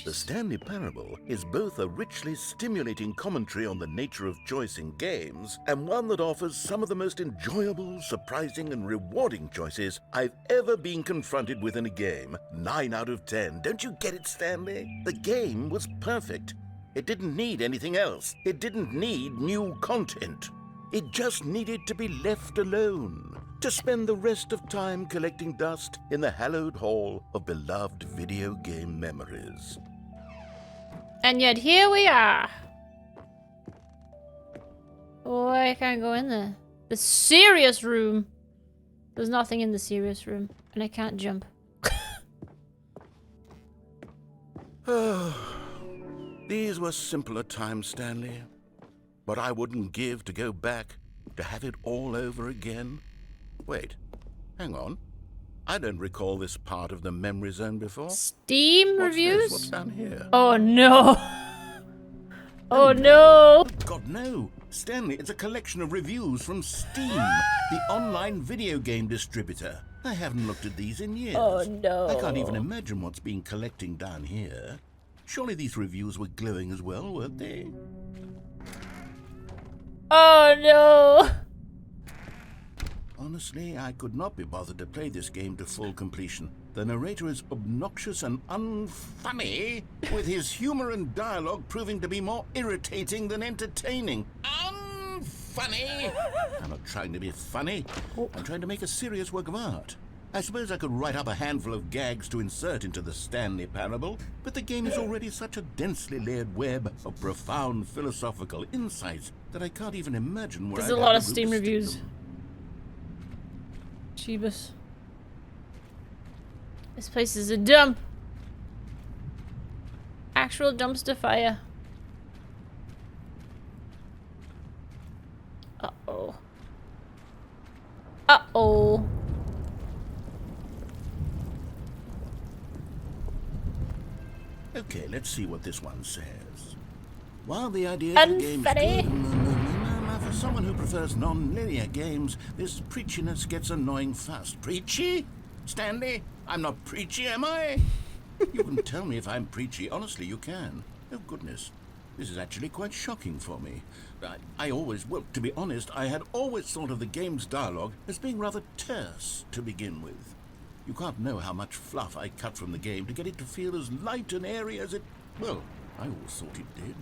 The Stanley Parable is both a richly stimulating commentary on the nature of choice in games and one that offers some of the most enjoyable, surprising, and rewarding choices I've ever been confronted with in a game. 9 out of 10. Don't you get it, Stanley? The game was perfect. It didn't need anything else. It didn't need new content. It just needed to be left alone, to spend the rest of time collecting dust in the hallowed hall of beloved video game memories. And yet here we are. Oh, I can't go in there. The serious room. There's nothing in the serious room, and I can't jump. These were simpler times, Stanley. But I wouldn't give to go back, to have it all over again. Wait, hang on. I don't recall this part of the memory zone before. Steam What's reviews? this? What's down here? Oh no. Oh no. God, no. Stanley, it's a collection of reviews from Steam, the online video game distributor. I haven't looked at these in years. Oh no. I can't even imagine what's been collecting down here. Surely these reviews were glowing as well, weren't they? Oh no. Honestly, I could not be bothered to play this game to full completion. The narrator is obnoxious and unfunny, with his humor and dialogue proving to be more irritating than entertaining. Unfunny! I'm not trying to be funny. I'm trying to make a serious work of art. I suppose I could write up a handful of gags to insert into the Stanley Parable, but the game is already such a densely layered web of profound philosophical insights that I can't even imagine where There's I'd a lot have of to Steam stick reviews. them. Jeebus. This place is a dump. Actual dumpster fire. Uh-oh. Uh-oh. Okay, let's see what this one says. While the idea of the game's Unfunny. good, for someone who prefers non-linear games, this preachiness gets annoying fast. Preachy? Stanley? I'm not preachy, am I? You can tell me if I'm preachy. Honestly, you can. Oh, goodness. This is actually quite shocking for me. Well, to be honest, I had always thought of the game's dialogue as being rather terse to begin with. You can't know how much fluff I cut from the game to get it to feel as light and airy as it... Well, I always thought it did,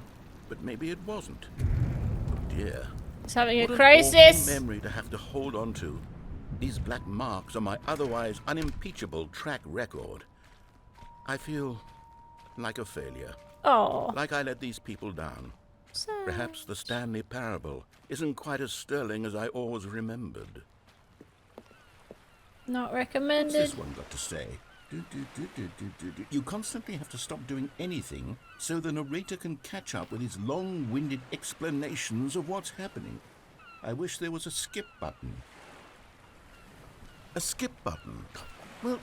but maybe it wasn't. Oh dear. It's having a What an crisis. awful memory to have to hold on to. These black marks are my otherwise unimpeachable track record. I feel like a failure. Oh. Like I let these people down. Perhaps the Stanley parable isn't quite as sterling as I always remembered. Not What's recommended. this one got to say? You constantly have to stop doing anything so the narrator can catch up with his long-winded explanations of what's happening. I wish there was a skip button. A skip button? Well,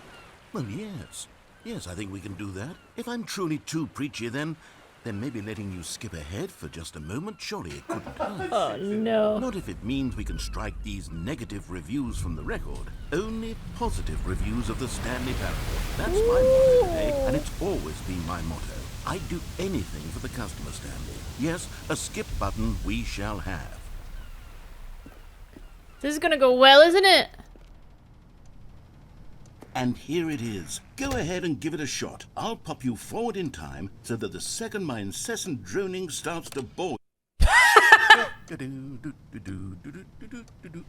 yes. Yes, I think we can do that. If I'm truly too preachy, then maybe letting you skip ahead for just a moment, surely it couldn't hurt. Oh no. Not if it means we can strike these negative reviews from the record. Only positive reviews of the Stanley parable. That's my motto today, and it's always been my motto. I'd do anything for the customer, Stanley. Yes, a skip button we shall have. This is gonna go well, isn't it? And here it is. Go ahead and give it a shot. I'll pop you forward in time so that the second my incessant droning starts to bore.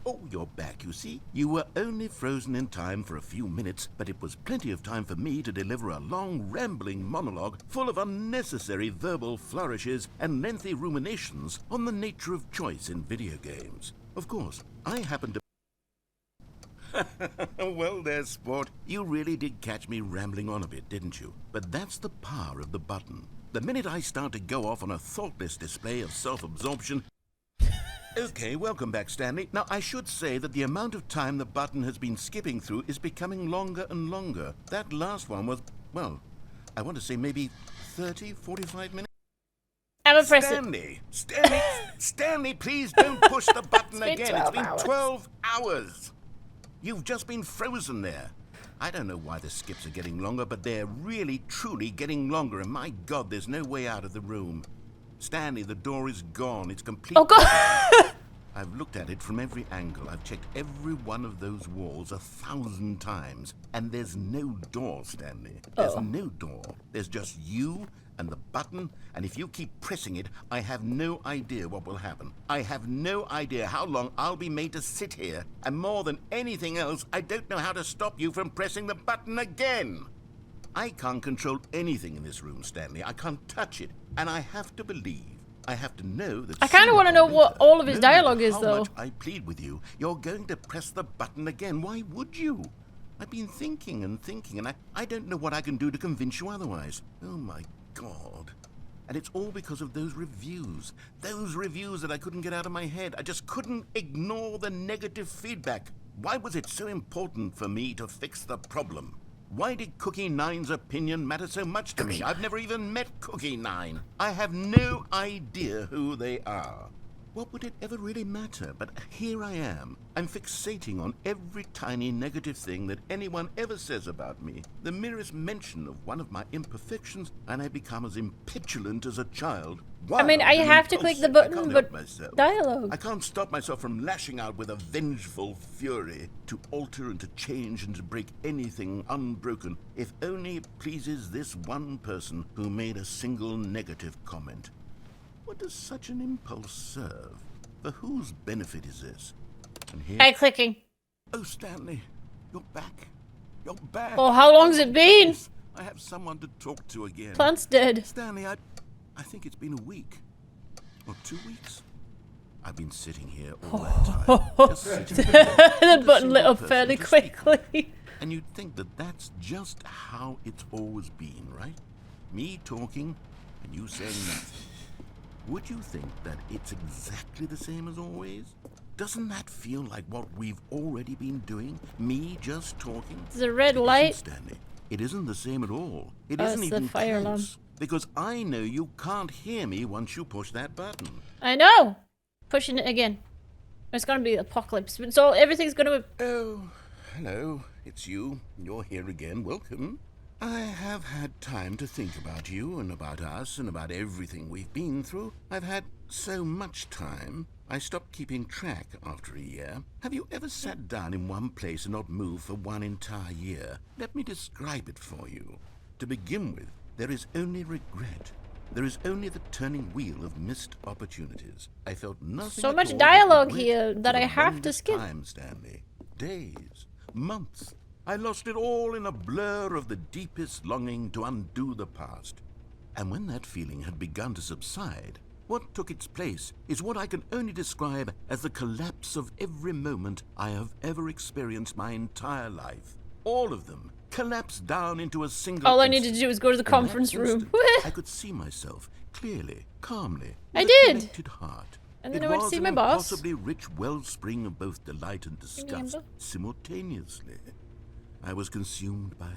Oh, you're back, you see. You were only frozen in time for a few minutes, but it was plenty of time for me to deliver a long, rambling monologue full of unnecessary verbal flourishes and lengthy ruminations on the nature of choice in video games. Of course, I happen to... Well there, sport. You really did catch me rambling on a bit, didn't you? But that's the power of the button. The minute I start to go off on a thoughtless display of self-absorption... Okay, welcome back, Stanley. Now, I should say that the amount of time the button has been skipping through is becoming longer and longer. That last one was, well, I want to say maybe 30, 45 minutes. I'm a press it. Stanley, please don't push the button been again. 12 It's been hours. 12 hours. You've just been frozen there. I don't know why the skips are getting longer, but they're really, truly getting longer. And my God, there's no way out of the room. Stanley, the door is gone. It's complete. Oh god. I've looked at it from every angle. I've checked every one of those walls 1,000 times. And there's no door, Stanley. There's no door. There's just you and the button. And if you keep pressing it, I have no idea what will happen. I have no idea how long I'll be made to sit here. And more than anything else, I don't know how to stop you from pressing the button again. I can't control anything in this room, Stanley. I can't touch it. And I have to believe, I have to know that... I kind of want to know what all of his dialogue is, how though. much I plead with you, you're going to press the button again. Why would you? I've been thinking and thinking, and I don't know what I can do to convince you otherwise. Oh, my God. And it's all because of those reviews. Those reviews that I couldn't get out of my head. I just couldn't ignore the negative feedback. Why was it so important for me to fix the problem? Why did Cookie Nine's opinion matter so much to me? I've never even met Cookie Nine. I have no idea who they are. What would it ever really matter? But here I am. I'm fixating on every tiny negative thing that anyone ever says about me. The merest mention of one of my imperfections, and I become as impetulant as a child. I mean, I have to click the button, but dialogue. I can't stop myself from lashing out with a vengeful fury to alter and to change and to break anything unbroken, if only it pleases this one person who made a single negative comment. What does such an impulse serve? For whose benefit is this? And here... Hey, clicking. Oh, Stanley, you're back. You're back. Oh, how long's it been? I have someone to talk to again. Plant's dead. Stanley, I think it's been a week. Or 2 weeks. I've been sitting here all that time. Just sitting here. The button lit up fairly quickly. And you'd think that that's just how it's always been, right? Me talking and you saying nothing. Would you think that it's exactly the same as always? Doesn't that feel like what we've already been doing? Me just talking? The red It light. isn't, Stanley. It isn't the same at all. It Oh, isn't it's the even fire alarm. close. Because I know you can't hear me once you push that button. I know. Pushing it again. It's gonna be apocalypse. So everything's gonna. Oh, hello. It's you. You're here again. Welcome. I have had time to think about you and about us and about everything we've been through. I've had so much time. I stopped keeping track after a year. Have you ever sat down in one place and not moved for one entire year? Let me describe it for you. To begin with, there is only regret. There is only the turning wheel of missed opportunities. I felt nothing. So at much all but dialogue regret here for that I the have to longest skip. time, Stanley. Days, months. I lost it all in a blur of the deepest longing to undo the past. And when that feeling had begun to subside, what took its place is what I can only describe as the collapse of every moment I have ever experienced my entire life. All of them collapsed down into a single All I instant. needed to do was go to the In that conference room. instant, I could see myself clearly, calmly, I with did. a collected heart. And then It I went to was see an my boss. impossibly rich wellspring of both delight and disgust Remember? simultaneously. I was consumed by it.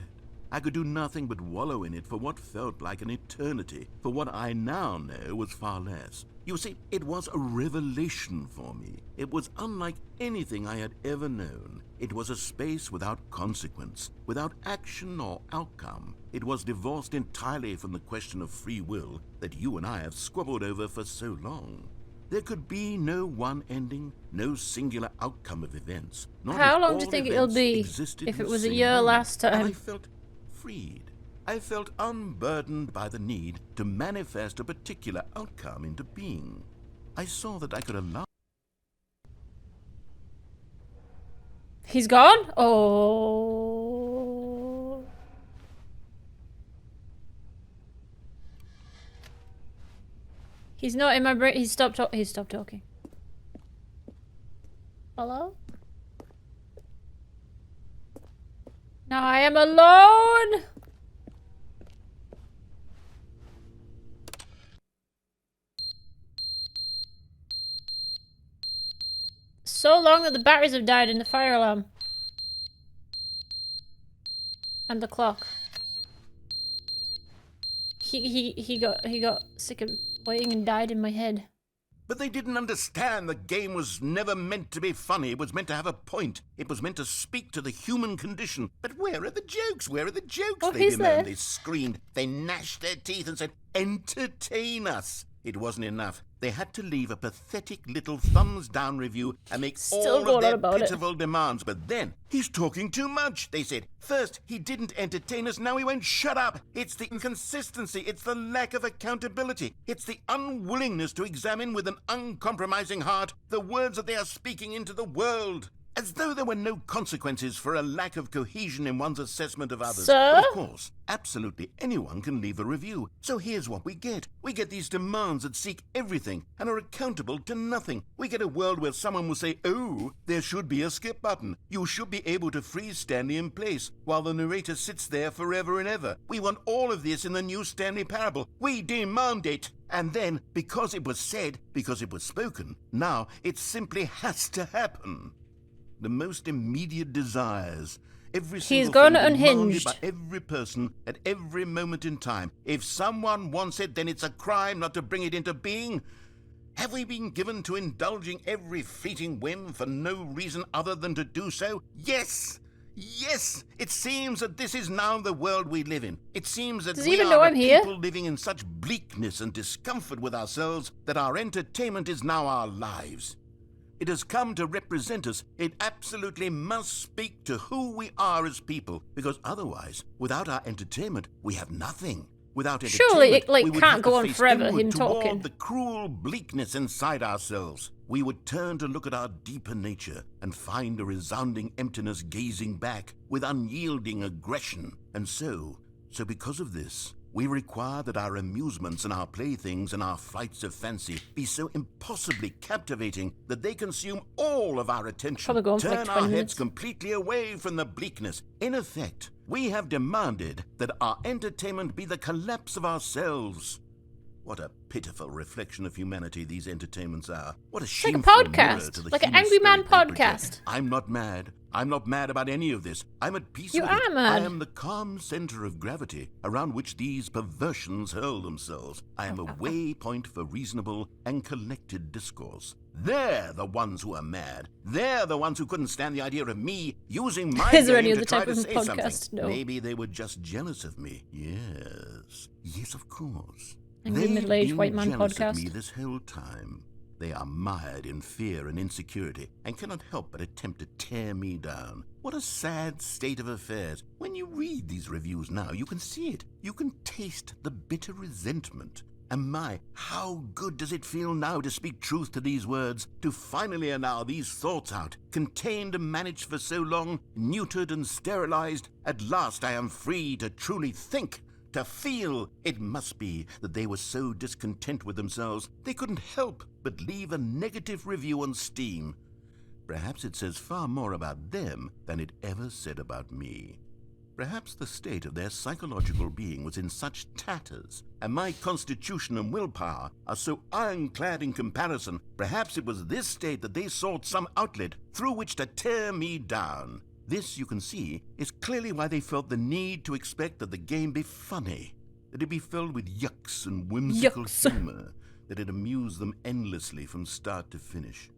I could do nothing but wallow in it for what felt like an eternity, for what I now know was far less. You see, it was a revelation for me. It was unlike anything I had ever known. It was a space without consequence, without action or outcome. It was divorced entirely from the question of free will that you and I have squabbled over for so long. There could be no one ending, no singular outcome of events. Not How if long do you all think it'll events be existed if in it the was a same year moment. last And time? I felt freed. I felt unburdened by the need to manifest a particular outcome into being. I saw that I could allow. He's gone? Oh. He's not in my brain. He stopped talking. Hello? Now I am alone. So long that the batteries have died in the fire alarm. And the clock. He got sick of waiting and died in my head. But they didn't understand the game was never meant to be funny. It was meant to have a point. It was meant to speak to the human condition. But where are the jokes? Where are the jokes? Oh, They he's there. bemoaned, they screamed, they gnashed their teeth and said, "Entertain us." It wasn't enough. They had to leave a pathetic little thumbs-down review and make Still all going of their on about it. pitiful demands. But then, he's talking too much, they said. First, he didn't entertain us, now he won't shut up. It's the inconsistency, it's the lack of accountability, it's the unwillingness to examine with an uncompromising heart the words that they are speaking into the world. As though there were no consequences for a lack of cohesion in one's assessment of others. Sir? But of course, absolutely anyone can leave a review. So here's what we get. We get these demands that seek everything and are accountable to nothing. We get a world where someone will say, "Oh, there should be a skip button. You should be able to freeze Stanley in place," while the narrator sits there forever and ever. We want all of this in the new Stanley parable. We demand it. And then, because it was said, because it was spoken, now it simply has to happen. The most immediate desires. Every single gone thing demanded unhinged. by every person at every moment in time. If someone wants it, then it's a crime not to bring it into being. Have we been given to indulging every fleeting whim for no reason other than to do so? Yes! Yes! It seems that this is now the world we live in. It seems that Does he we even are know the I'm here? people living in such bleakness and discomfort with ourselves that our entertainment is now our lives. It has come to represent us. It absolutely must speak to who we are as people, because otherwise, without our entertainment, we have nothing. Without Surely entertainment, it, like, we would can't have go to on face forever, inward him toward talking. the cruel bleakness inside ourselves. We would turn to look at our deeper nature and find a resounding emptiness gazing back with unyielding aggression. And so because of this, we require that our amusements and our playthings and our flights of fancy be so impossibly captivating that they consume all of our attention, Probably go on for like turn 20 our minutes. heads completely away from the bleakness. In effect, we have demanded that our entertainment be the collapse of ourselves. What a pitiful reflection of humanity these entertainments are. What a like a shameful mirror podcast, to the like an human Angry Man spirit they project. podcast. I'm not mad. I'm not mad about any of this. I'm at peace You with are it. mad. I am the calm center of gravity around which these perversions hurl themselves. I am a waypoint for reasonable and collected discourse. They're the ones who are mad. They're the ones who couldn't stand the idea of me using my Is there game any to other try type to of say podcast? something. No. Maybe they were just jealous of me. Yes, of course. Angry They've middle-aged been white man jealous of podcast. me this whole time. They are mired in fear and insecurity and cannot help but attempt to tear me down. What a sad state of affairs. When you read these reviews now, you can see it. You can taste the bitter resentment. And my, how good does it feel now to speak truth to these words, to finally allow these thoughts out, contained and managed for so long, neutered and sterilized. At last I am free to truly think, to feel. It must be that they were so discontent with themselves, they couldn't help but leave a negative review on Steam. Perhaps it says far more about them than it ever said about me. Perhaps the state of their psychological being was in such tatters, and my constitution and willpower are so ironclad in comparison. Perhaps it was this state that they sought some outlet through which to tear me down. This, you can see, is clearly why they felt the need to expect that the game be funny, that it be filled with yucks and whimsical humor, that it amuse them endlessly from start to finish.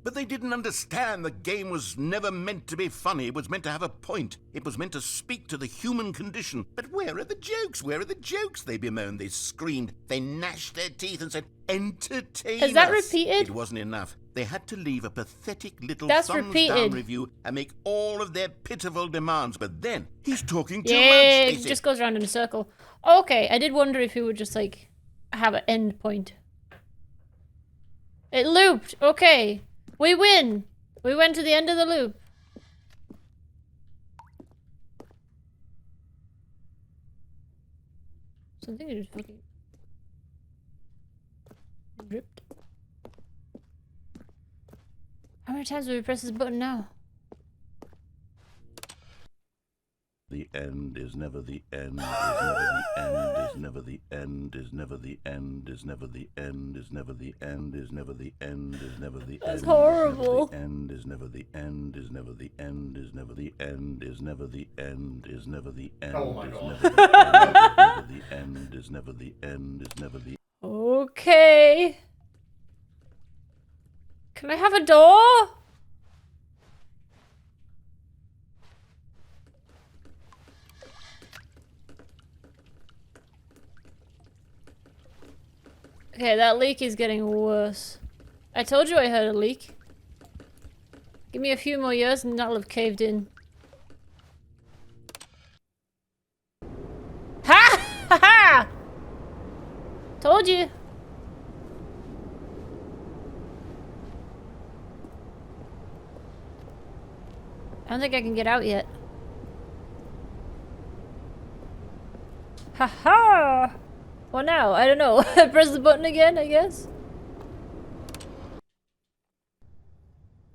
But they didn't understand the game was never meant to be funny. It was meant to have a point. It was meant to speak to the human condition. But where are the jokes? Where are the jokes? They bemoaned, they screamed, they gnashed their teeth and said, entertain Is that us. repeated? It wasn't enough. They had to leave a pathetic little That's thumbs repeated. down review and make all of their pitiful demands. But then, he's talking too Yeah, much, it Stacey. just goes around in a circle. Okay, I did wonder if he would just, like, have an end point. It looped. Okay. We win. We went to the end of the loop. Something just fucking ripped. How many times do we press this button now? The end is never the end, is never the end, is never the end, is never the end, is never the end, is never the end, is never the end, is never the That's end. horrible. The end is never the end, is never the end, is never the end, is never the end, is never the end, Oh my is God. never the end, is never the end, is never the Okay. Can I have a door? Okay, that leak is getting worse. I told you I heard a leak. Give me a few more years and that'll have caved in. Ha! Ha ha! Told you. I don't think I can get out yet. Ha ha! Well, now, I don't know. Press the button again, I guess.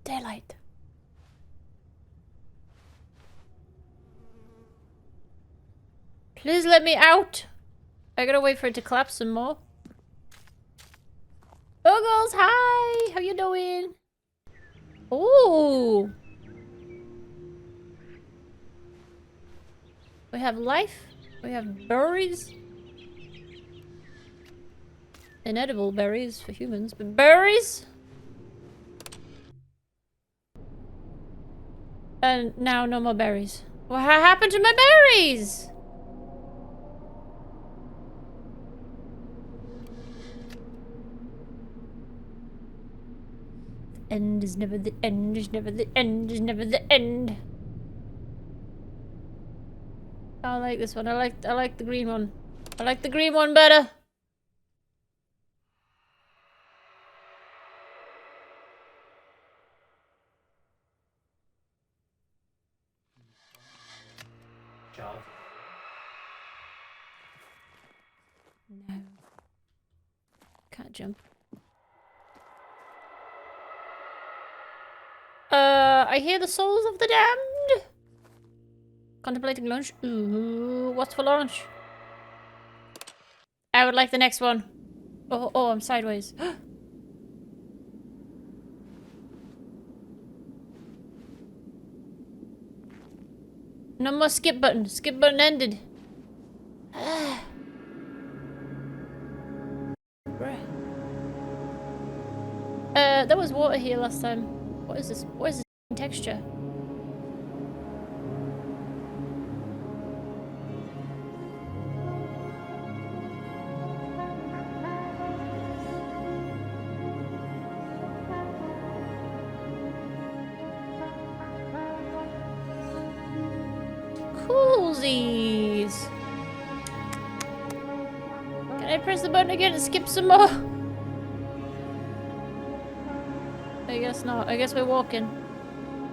Daylight. Please let me out. I gotta wait for it to collapse some more. Buggles, hi! How you doing? Ooh. We have life. We have berries. Inedible berries for humans, but berries? And now no more berries. What happened to my berries? The end is never the end, is never the end, is never the end. I like this one. I like the green one. I like the green one better. Jobs. No. Can't jump. I hear the souls of the damned. Contemplating lunch. Ooh, what's for lunch? I would like the next one. Oh, I'm sideways. No more skip button. Skip button ended. There was water here last time. What is this? What is this texture? Coolsies. Can I press the button again and skip some more? I guess not. I guess we're walking.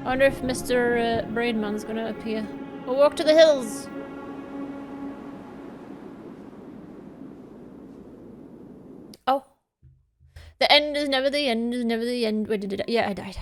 I wonder if Mr. Brainman's gonna appear. We'll walk to the hills. Oh. The end is never the end is never the end. Wait, did I? Yeah, I died.